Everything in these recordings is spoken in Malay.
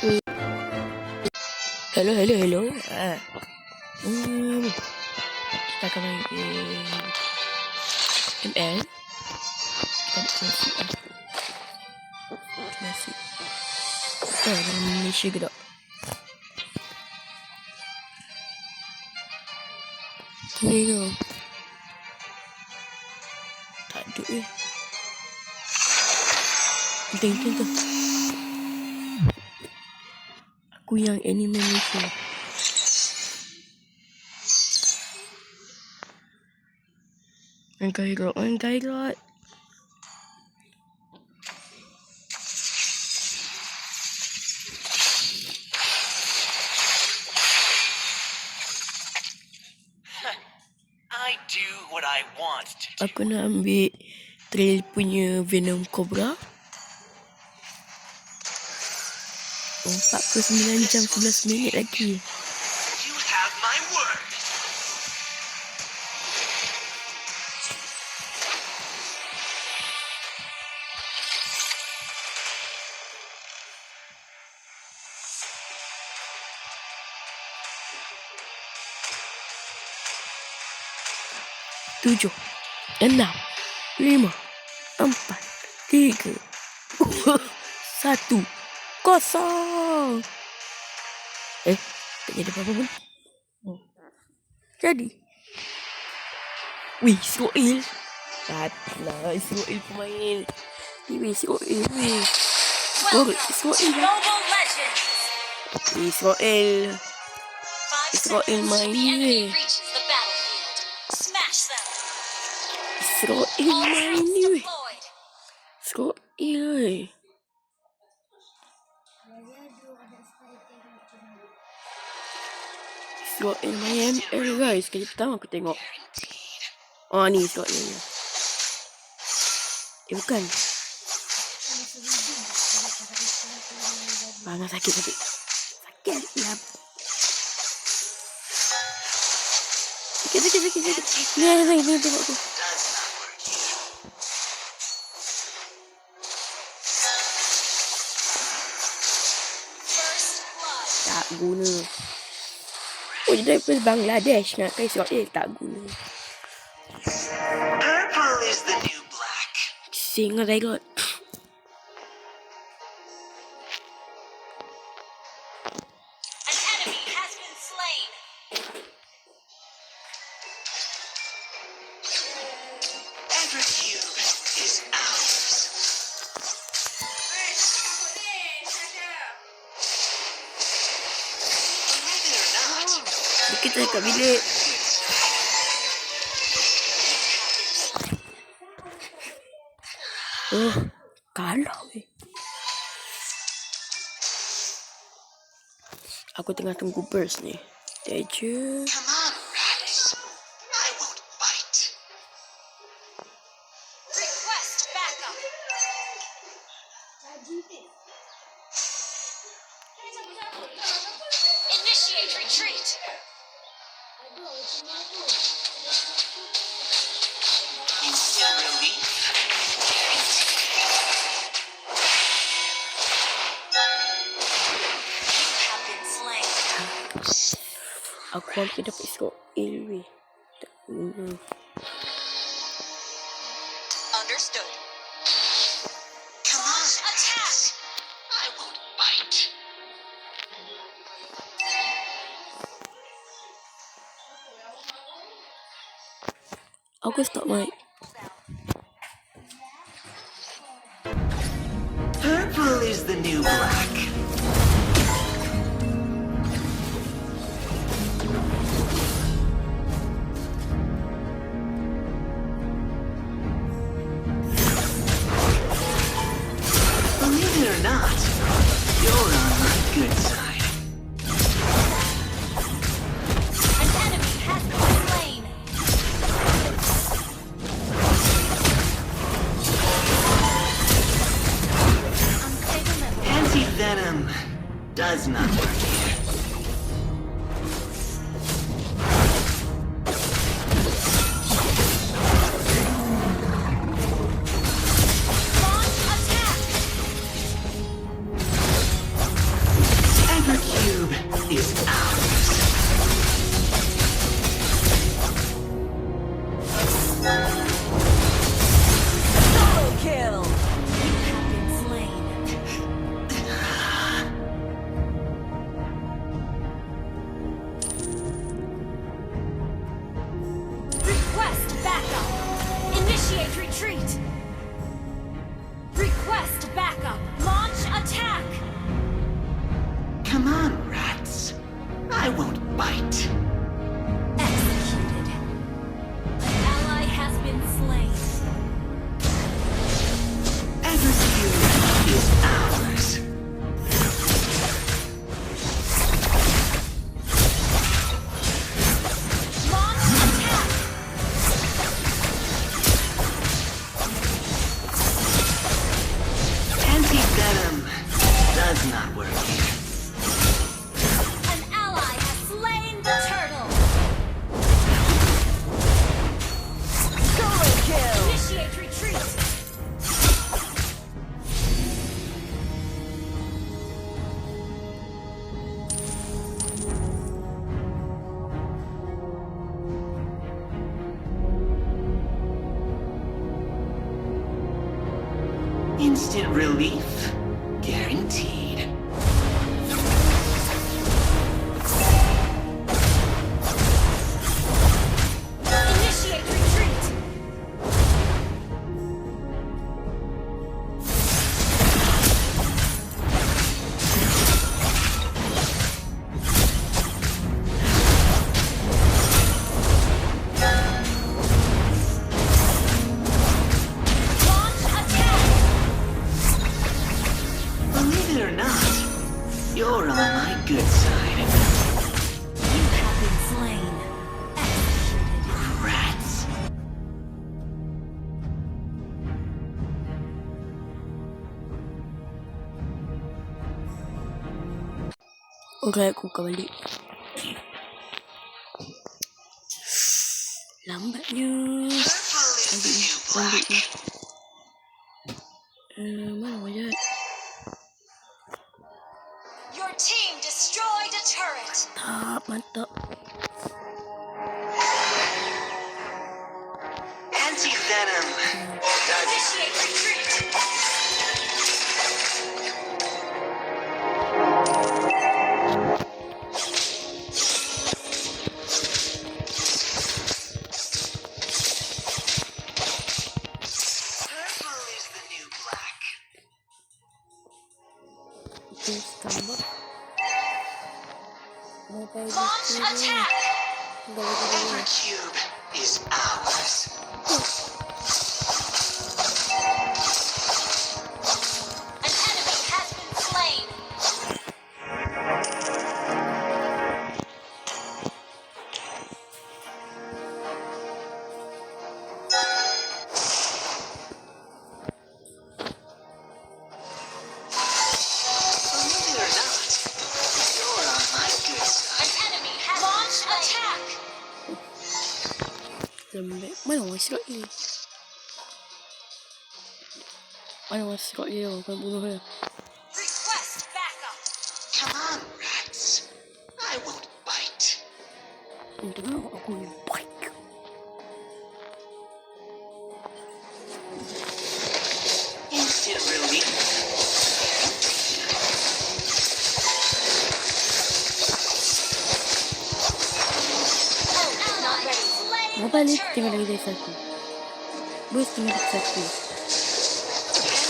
Hello. Kita akan main ML. Kita ada nasi. Dalam Malaysia ke tak? Tengok. Tak ada Penting tu. Aku yang anime Malaysia. Angkai rot. Aku nak ambil trail punya Venom Cobra. 49 jam 11 minit lagi. Tujuh, 6, 5, 4, 3, 2, 1, 0. Tak jadi apa-apa pun. Jadi. Wih, Israel. Taklah Israel pemain. Israel. Israel main ni. Israel main ML guys. Kali pertama aku tengok. Oh ni Israel. Bukan. Bang sakit. Sakit lah. Sakit. Ni tengok tu. Tak guna. Oh, dia daripada Bangladesh nak ke Israel tak guna. Purple is the new black. Singa tengok. An enemy has been slain. Every cube is ours. Believe it or not, Kita kat bilik. Oh, kalah Aku tengah tunggu burst ni. Teja. come on, rats. I won't bite. Request backup. Initiate retreat. Instant relief. You have been slain. Aku hampir dapat Israel weh. Tak guna. Understood. Come on, attack. I won't bite. Aku stop mic. Purple is the new black. Believe it or not, you're on my good side. An enemy has been slain. Anti-venom does not work here. Launch attack. is not working. An ally has slain the turtle. Solo kill. Initiate retreat. Instant relief guaranteed. Initiate retreat. Launch attack. Believe it or not, you're on my good side. You have been slain. Executed. Rats. โอเคกูกลับมาดิlambatnya Purple is the new black. mana wajah Your team destroyed a turret. mantap Anti-venom. Initiate retreat. Purple is the new black. terus tambah mobile Launch attack. Evercube is ours. An enemy has been slain. Believe it or not, you're on my good side. An enemy has launch attack. lembek mana orang serot ni mana orang serot dia bukan bunuh dia Request backup. Come on, rats. I won't bite. dengar aku ni baik Instant relief. An ally has slain mobile ni the tinggal turtle. lagi dari satu bus tinggal lagi satu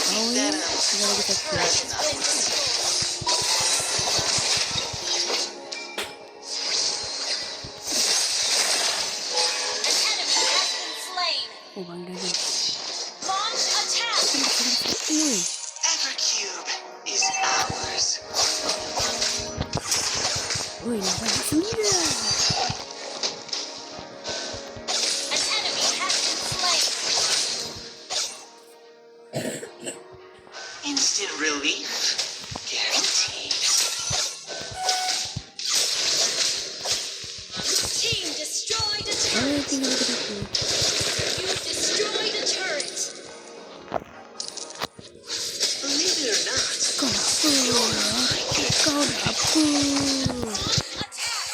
kau ni tinggal lagi satu Has been destroyed. An enemy has been slain. oh bangga dia Launch attack. ni Evercube is ours. oi nak balik sini dah An enemy has been slain. Instant relief guaranteed. Team destroyed a mana turret. tinggal lagi satu You destroyed a turret. Believe it or not, kau nak apa my good kau nak apa Attack.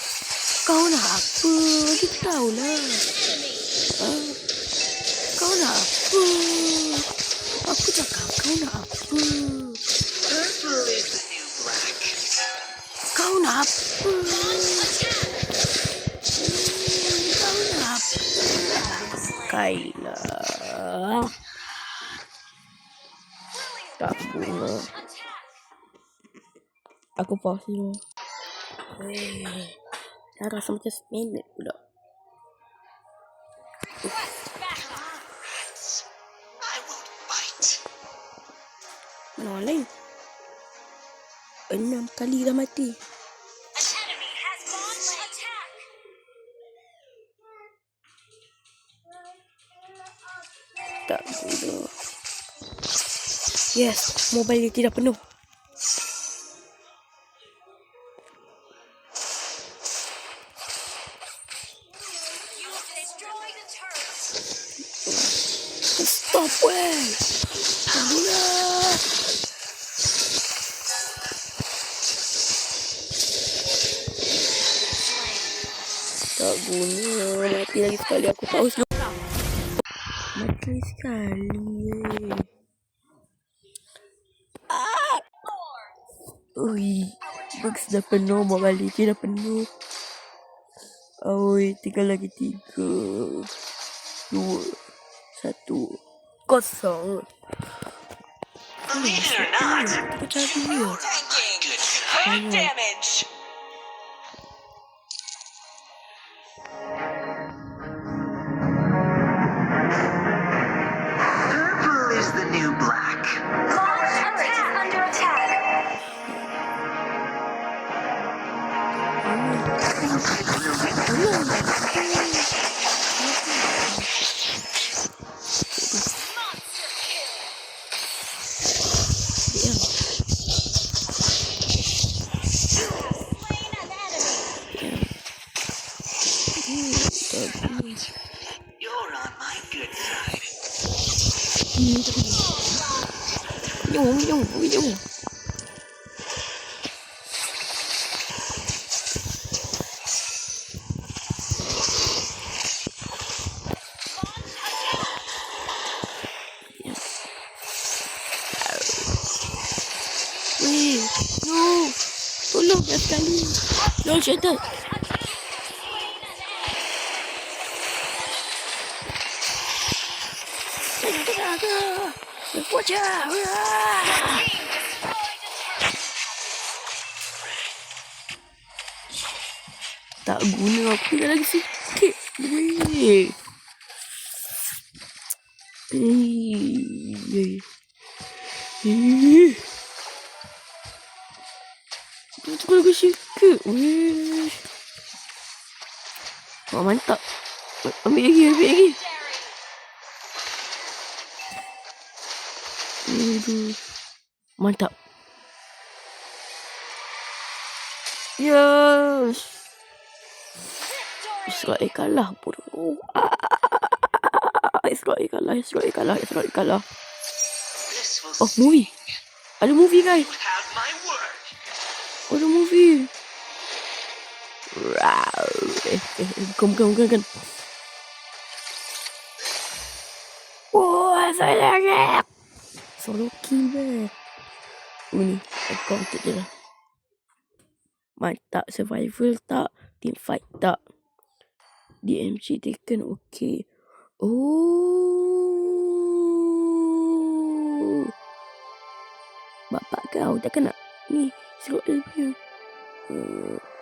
kau nak apa dia tahulah Enemy. kau nak apa aku cakap kau nak apa Purple is the new black. kau nak apa Attack. kau nak apa Kailah tak guna Attack. aku pause dulu dah rasa macam seminit pula Backup. Rats. I won't bite. mana orang lain 6 kali dah mati An enemy has launched attack. tak guna yes mobile dia tidak penuh Weh. Guna. Tak guna. Mati lagi sekali. Aku tahu sebab. Mati sekali. Ui, box dah penuh, mobility dah penuh. Oi, tinggal lagi 3, 2, 1, 0. Believe it or not, Kita cari dia. you're on my good side. Damage. Purple is the new black. Mob's turret is under attack. Monster kill. Slain an enemy. You're on my good side. Jom. Weh, no. Tolong dah sekali. No, syaitan. Watch out! Tak guna aku tinggal lagi sikit. Weh. Aku lagi sikit. Weh. Oh, mantap. Ambil lagi. Aduh. Mantap. Yes. Israel kalah bodoh. Israel kalah. This will Oh, movie. Ada movie guys. have my word. Ada movie. Bukan. Oh, saya lagi. Solo kill back. Ini, account je lah. Mantap, survival tak, team fight tak. DMG taken, okay. Oh. Bapak kau tak kena. Ni, Israel punya.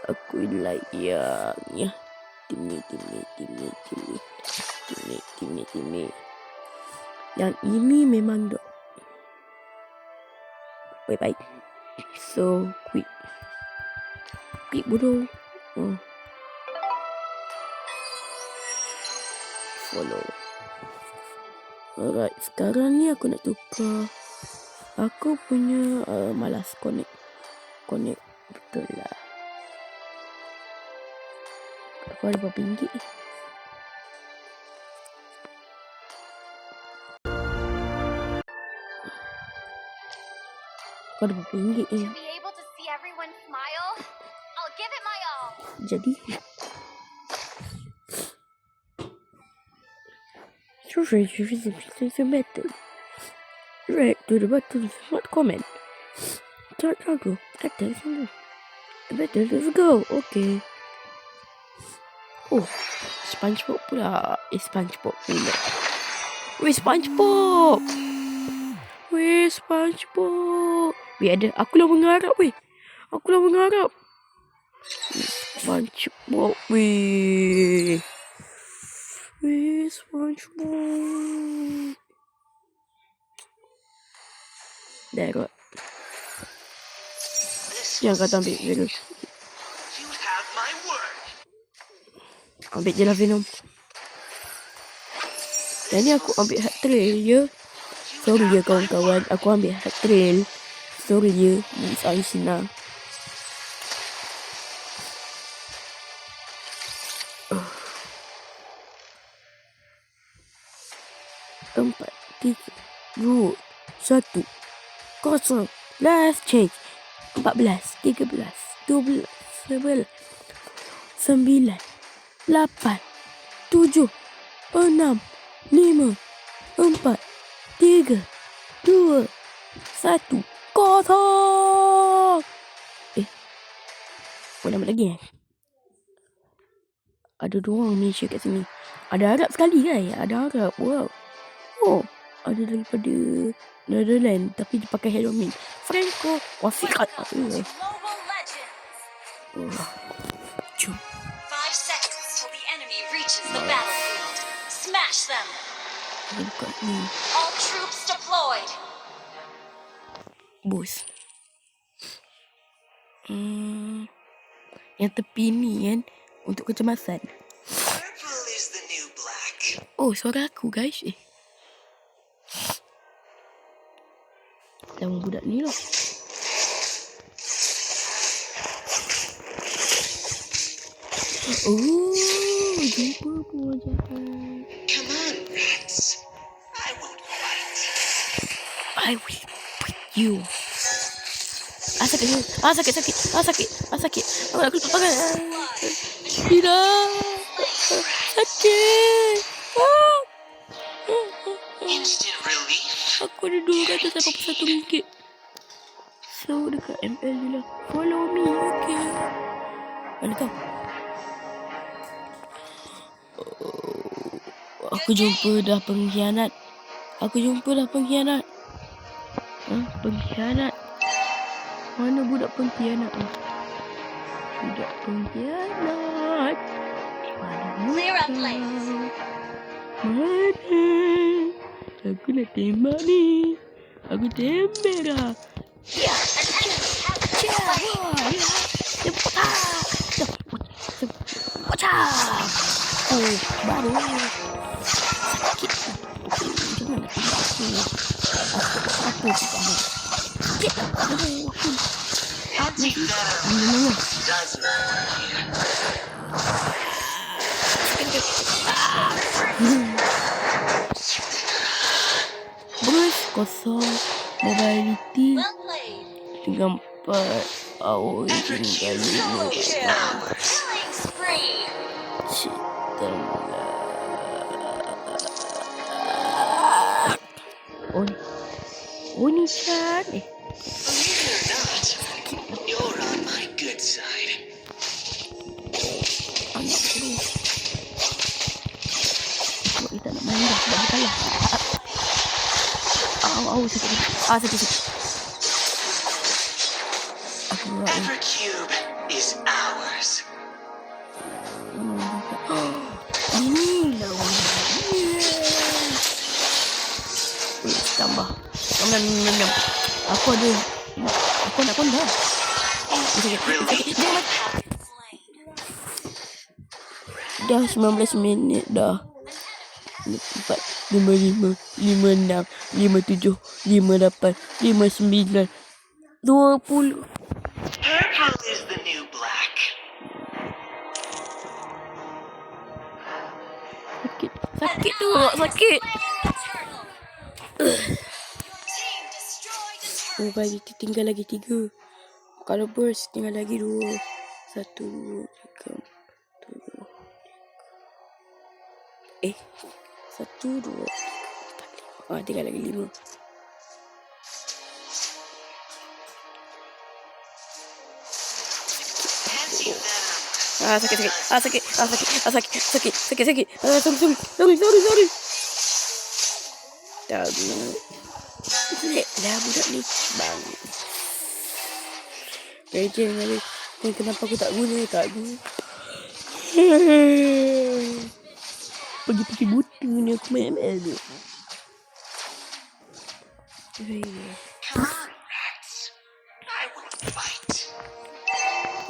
Aku like yang ya. Tim ni. Yang ini memang dok. Bye. So, quick bodoh. Follow. Alright, sekarang ni aku nak tukar. Aku punya malas connect betul lah. Aku ada berapa ringgit ni? Aku ada berapa ringgit ni? Be able to see everyone smile. I'll give it my all. Jadi so better. Right to the button, not comment. Start go. Attack. Better, let's go. Okay. Oh, SpongeBob pula. SpongeBob. Weh, SpongeBob. Weh, ada. Aku lah mengharap, weh. SpongeBob, weh. SpongeBob. Dah kot. Yang kata ambil Venom. You have my word. Ambil je lah Venom. Dan ni aku ambil hard trail je. Sorry ya kawan-kawan. Aku ambil hard trail. Sorry ya. Miss Aishina. Empat, tiga, 2, 1, 0. Last change. 14, 13, 12, 11, 9, 8, 7, 6, 5, 4, 3, 2, 1. Kosong. Mau nama lagi Ada 2 orang Malaysia kat sini. Ada Arab sekali kan? Ada Arab. Wow. Oh, ada daripada Netherlands tapi dia pakai helmet. Franco Wasikat. Global legends. Oh. Jom. 5 seconds till the enemy reaches the battlefield. Smash them. Dekat ni. All troops deployed. Bos. Yang tepi ni kan untuk kecemasan. Purple is the new black. Oh, suara aku guys. Lawan budak ni lah. Oh, jumpa pun jahat. Come on, rats. I won't fight. I will with you. Sakit. Sakit. Aku pakai. Tidak. Sakit. Instant relief. Aku ada RM281. So dekat ML je lah. Follow me, okay. Mana kau? Aku jumpa dah pengkhianat. Pengkhianat. Mana budak pengkhianat ni? Clear up lanes. Mana? Aku nak tembak ni. Aku tembak dah. Oh, baru. Sakit. Jangan nak tembak ni. Aku sakit. Anti-venom doesn't work. Bus kosong. Mobility Well played. 34. Oh, tinggal 5. Killing spree. Oh, ni Chan. Believe it or not, you're on my good side. Anak tu. Kita nak main dah. Dah kalah. Sakit. Aku buat ni. Evercube is ours. Ini lah orang. Tambah. Nom. Aku ada. Aku nak pun dah. Sakit. Dah 19 minit dah. 4, 5, 6, 5, 7, 5, 8, 5, 9, 20. Purple is the new black. Sakit tu. Sakit. Team destroy the turret. Oh, bagi tinggal lagi 3. Kalau burst tinggal lagi 2. 1, 2, 3, 4. 1, 2, 3. Tinggal lagi 5. Sakit. Sorry. Tahu. Dah budak ni. Bang. Kerja ni. Kenapa aku tak guna? Pergi buta ni aku main ML ni. Come on, rats. I won't fight.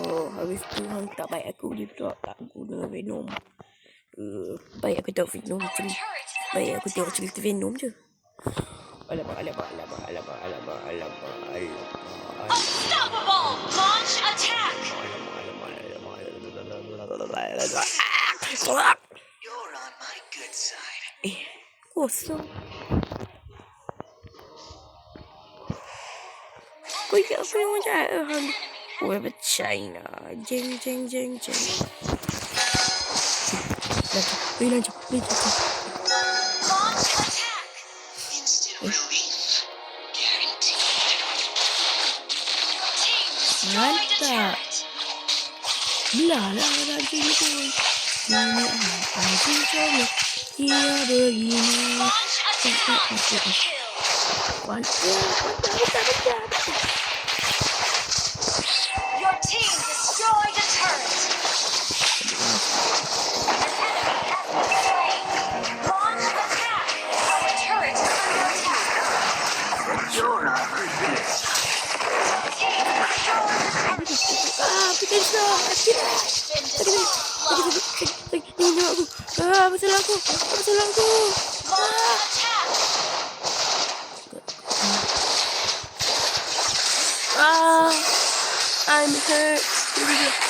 Oh, habis tu hang tak baik aku dia pula tak guna Venom. Baik aku tengok Venom macam ni. Baik aku tengok cerita Venom je. Alamak. Unstoppable! Launch attack! You're on my good side. Kosong. Oh ya, apa yang macam oh, China. Jeng. Lanjut. Launch attack. Instant relief. Guaranteed. Team destroyed a Mantap. turret. Belah lah raja ni pun. Ini anjing comel. Ia begini. Launch attack. Kill. Mantap. Your team destroyed a turret. Launch attack. Our turret is under attack. You're under this. Team destroyed a turret. Betul. Been destroyed. Masalah aku. Launch attack. I'm hurt.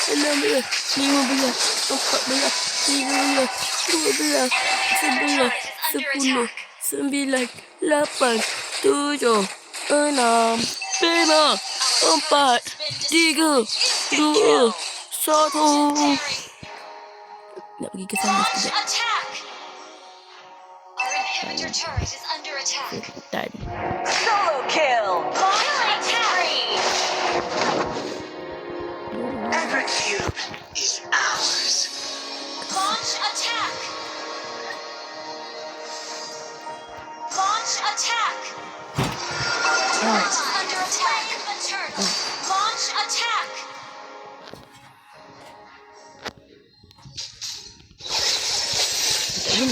16, 15, 14, 13, 12, 11, 10, 9, 8, 7, 6, 5, 4, 3, 2, 1. Nak pergi ke sana Launch sekejap. attack. Our inhibitor turret is under attack. Tak. Solo kill. Launch attack. Every cube is ours. Launch attack. Launch attack. Our turret is under attack. The turret. Launch attack. Ambil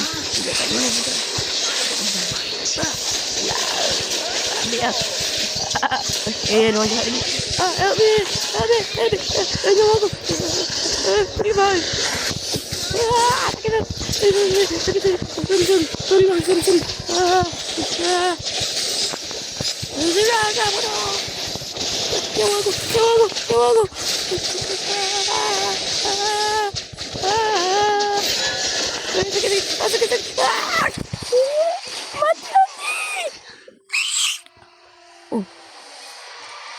lah. Dia jahat ni. Ambil. Jangan aku. Pergi bang. Sakit. Sorry bang. Jangan bodoh. Jangan aku. Sakit. Mati lagi. Oh,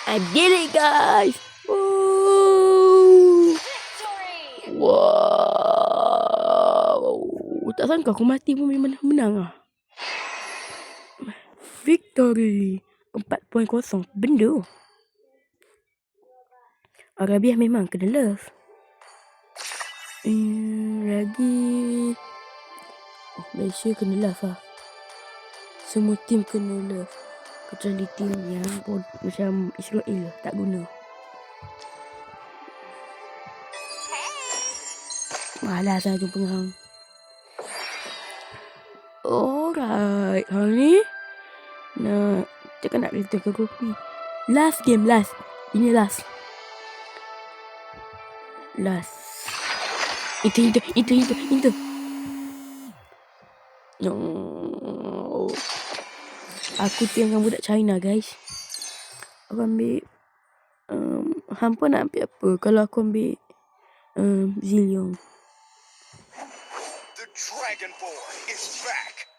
I did it, guys. Oh, Victory. wow. Tak sangka aku mati pun memang menang ah. Victory 4.0. Benda Arabiah memang kena love. Lagi Malaysia kena love lah. Semua tim kena love. Kecuali tim yang macam Israel tak guna. Malas lah jumpa hang. Alright, hang ni nak kita nak kita ke kopi. Last game. Ini last. Itu. No. Aku tengok budak China, guys. Aku ambil hampa nak ambil apa? Kalau aku ambil Zillion. The Dragonborn is back.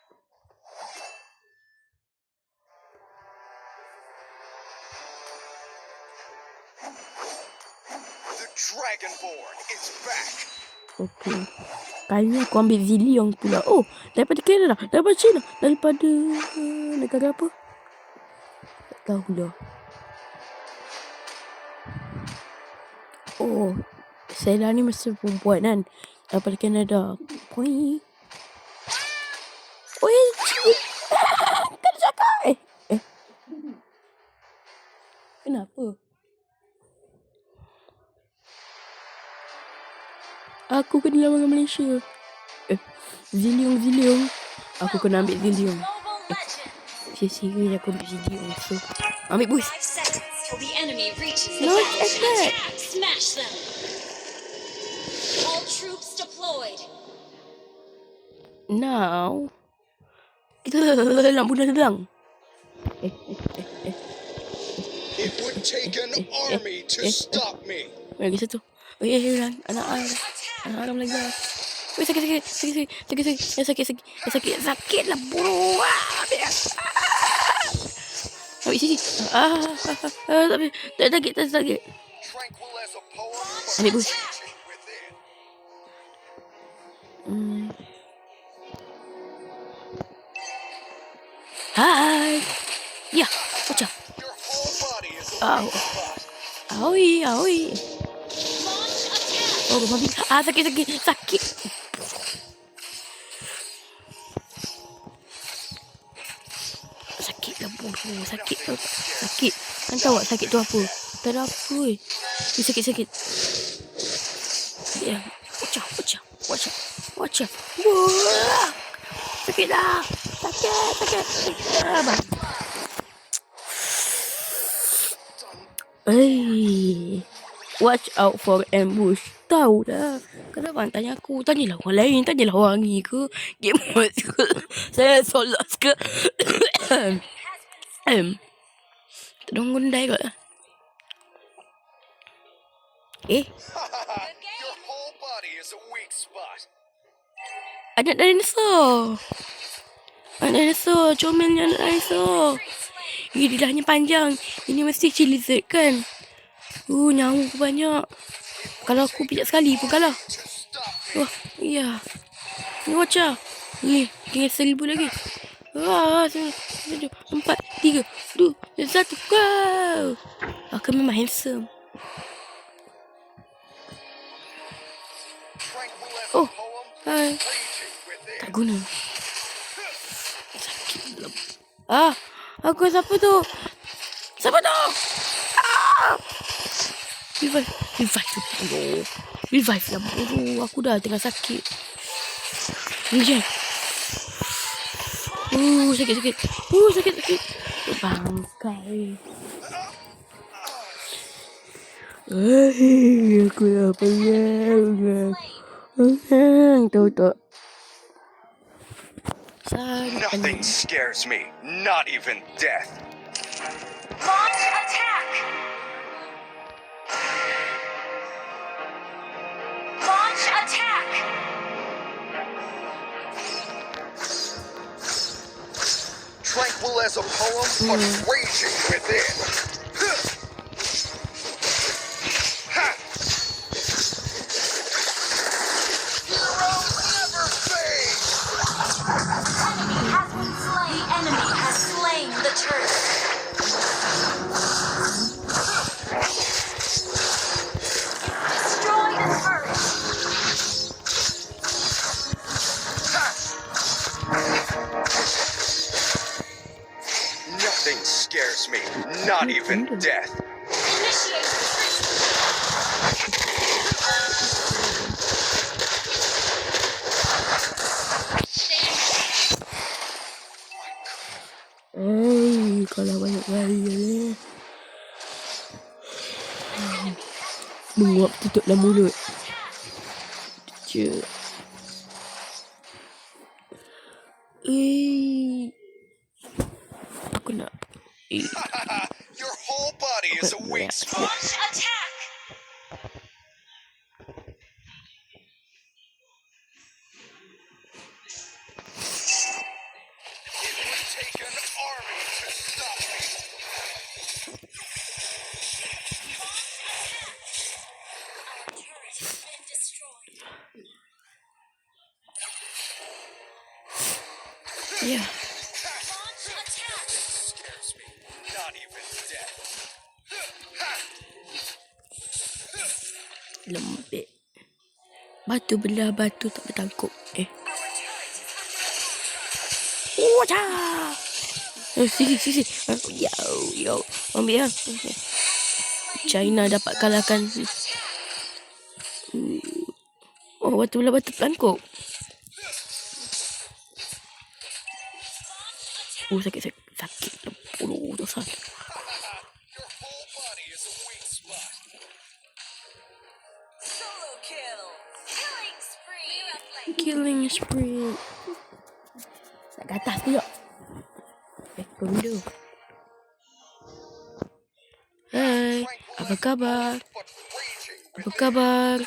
The Dragonborn is back. Okay. Kali ni aku ambil Zillion pula. Oh, daripada Canada, daripada China, daripada negara apa? Tak tahu dah. Oh, Sela ni mesti perempuan kan? Daripada Canada. Poi. Oi, tak ada cakap. Kenapa? Aku kena lawan dengan Malaysia. Zillion. Aku kena ambil Zillion. Global legend. Serius aku ambil Zillion. So, ambil boost. 5 seconds till the enemy reaches the No, battlefield. attack. Attack. Smash them. All troops deployed. Now, kita nak bunuh sedang. It would take an army to stop me. Lagi satu. Anak Aram lagi lah. Sakit lah bro. Ambil sini. Tak sakit. Tranquil as a poem, Ambil bush. raging within. Hai. Ya, pecah. Your whole body is a Ow. weak spot. Aoi. Launch attack. Oh, mami. Sakit. Sakit lah bodoh. Sakit. Kan tahu tak sakit tu apa? Tak ada apa. Sakit. Ya. Pecah. Watch out. Wah. Sakit dah. Sakit. Abang. Watch out for ambush. Tahu dah. Kenapa tanya aku? Tanyalah orang lain. Tanyalah orang ni ke? Gamer ke? Saya solos ke? Tolong gundai kot. Your whole body is a weak spot. Anak dinosaur. Comelnya anak dinosaur. Ini lidahnya panjang. Ini mesti cili lizard kan? Nyawa aku banyak. Kalau aku pijak sekali pun kalah. Wah, iya. Ni watch out. Ni, tinggal 1000 lagi. 7, 4, 3, 2, 1, go! Aku memang handsome. Tranquil as a Oh, poem, hai. raging within. Tak guna. Sakit dalam. Aku siapa tu? Revive lah bodoh. Aku dah tengah sakit. Ni je. Sakit. Bangkai. Aku dah pengang. Tahu tak? Nothing scares me, not even death. Launch attack. Tranquil as a poem, but raging within. Heroes never fade. The enemy has slain the turret. Destroy the turret. Nothing scares me, not even death. Initiate retreat. Kalau banyak kali ni. Menguap tutup dalam mulut. Je. Aku nak. Your whole body is a weak spot. Launch attack. It would take an army to stop me. Our turret has been destroyed. Ya. Launch attack. Scares me, not even death. Lembik. Batu belah batu tak bertangkuk. Wacah. Sini. Yo. Ambil lah. China dapat kalahkan. Oh, batu belah batu bertangkuk. Sakit. Dosa. Your whole body is a weak spot. Solo kill. Killing spree. Nak ke atas pula. Kondo. Hai, apa khabar? But raging Apa khabar?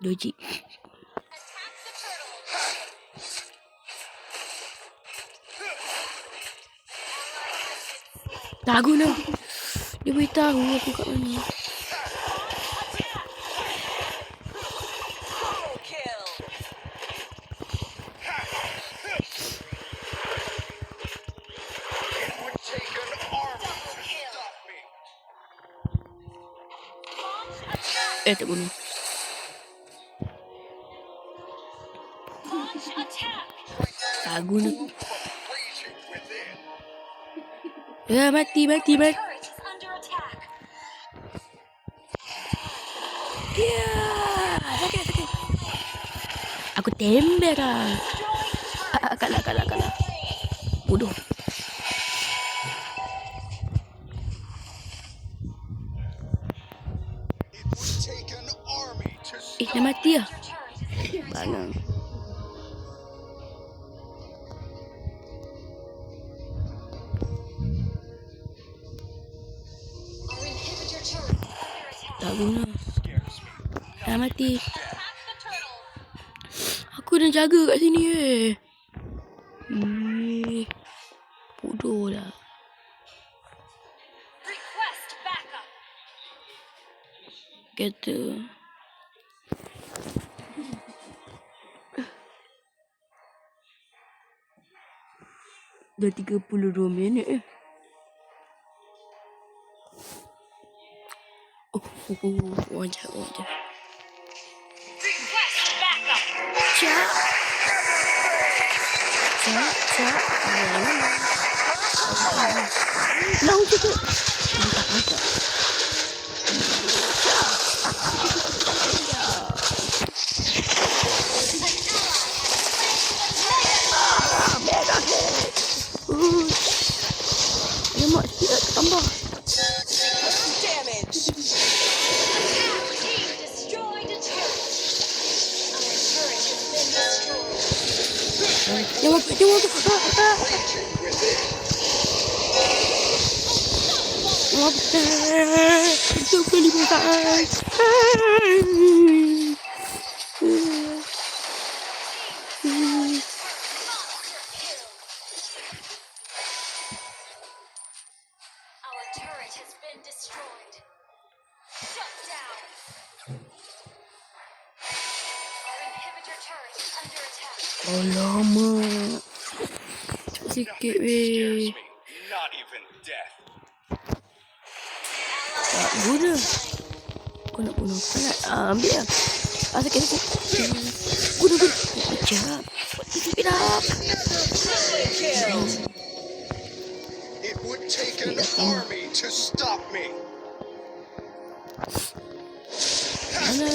Doji. Tak guna. Dia beritahu aku kat mana. Double kill. It would take an army to stop me. Launch attack. Tak guna. Launch attack. Tak guna. Raging within. Ya, mati. Turret is under attack. Ya. Sakit. Aku tembel lah. Kalah. Bodoh. It would take an army to stop Dah mati lah. Your turret is under attack. Mana? Our inhibitor turret is under attack. Tak guna. scares me. Dah mati. Attack the turtle. Aku dah jaga kat sini bodoh lah. Request backup. Kata. Dah 32 minit Wajar. Request backup. Cak. Lau juga. Mantap. Lemak sikit tambah. Damage. Attack team destroyed a turret. Our turret has been destroyed. Jangan. Raging within. Itu perlibutan. Our turret has been destroyed. Shut down. Our inhibitor turret is under attack. Alamak. Sikit weh. Scares me. Not even death. Tak guna. Kau nak bunuh. Kau nak ambil lah. Sakit. Guna. Sekejap. Keep it up. Triple kill. It would take an army to stop me. Mana?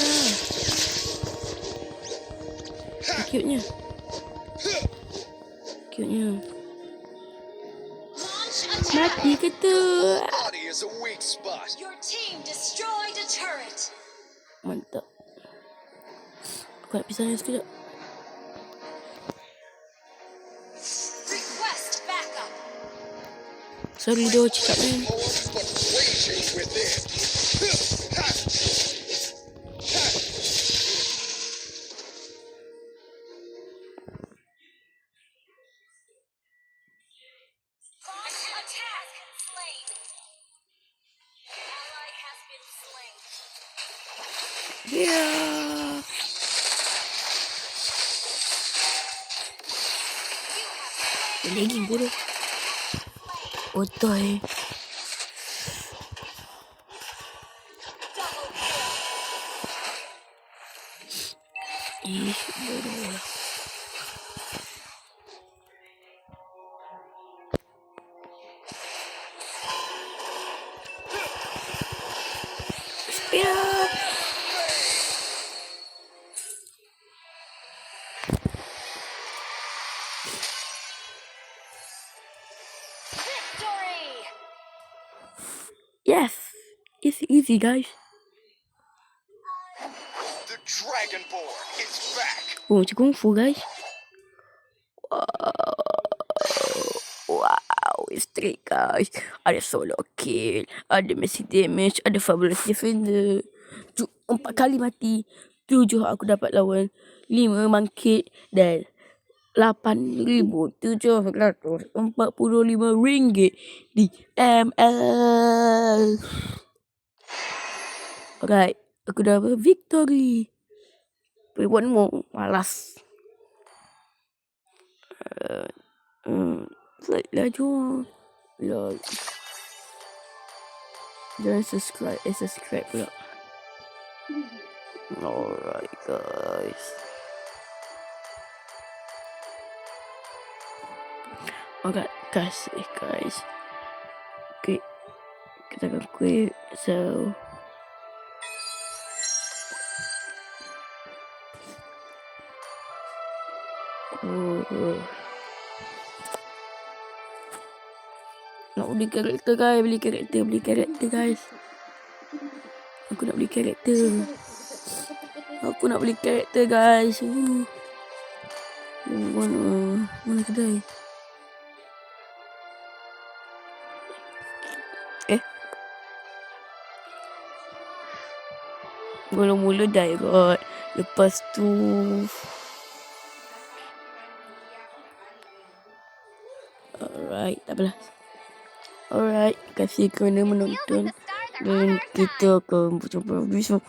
Cute-nya. Launch attack. Mati ke tu? Body is a weak spot. Your team destroyed a turret. Mantap. Aku nak pisah ni sekejap. Request backup. Sorry dah cakap ni. But raging within. Launch attack. Slain. Ally has been slain. Ya. Lagi bodoh. Otoy. Double kill. Bodoh lah. Ya. Victory. Yes. It's easy, guys. The Dragonborn is back. Oh, macam kungfu, guys. Wow, straight, guys. Ada solo kill, ada massive damage, ada fabulous defender. 4 kali mati. 7 aku dapat lawan. 5 mangkit dan RM8,745 di ML. Alright, aku dah victory. Play one more, malas. Like laju. Lol. Jangan subscribe pula. Alright guys. Okay guys. Okay, kita akan quit. So nak beli karakter guys, beli karakter guys. Aku nak beli karakter guys. Mana kedai? Mula-mula direct. Lepas tu alright, tak apalah. Alright, terima kasih kerana menonton. Dan kita akan berjumpa besok.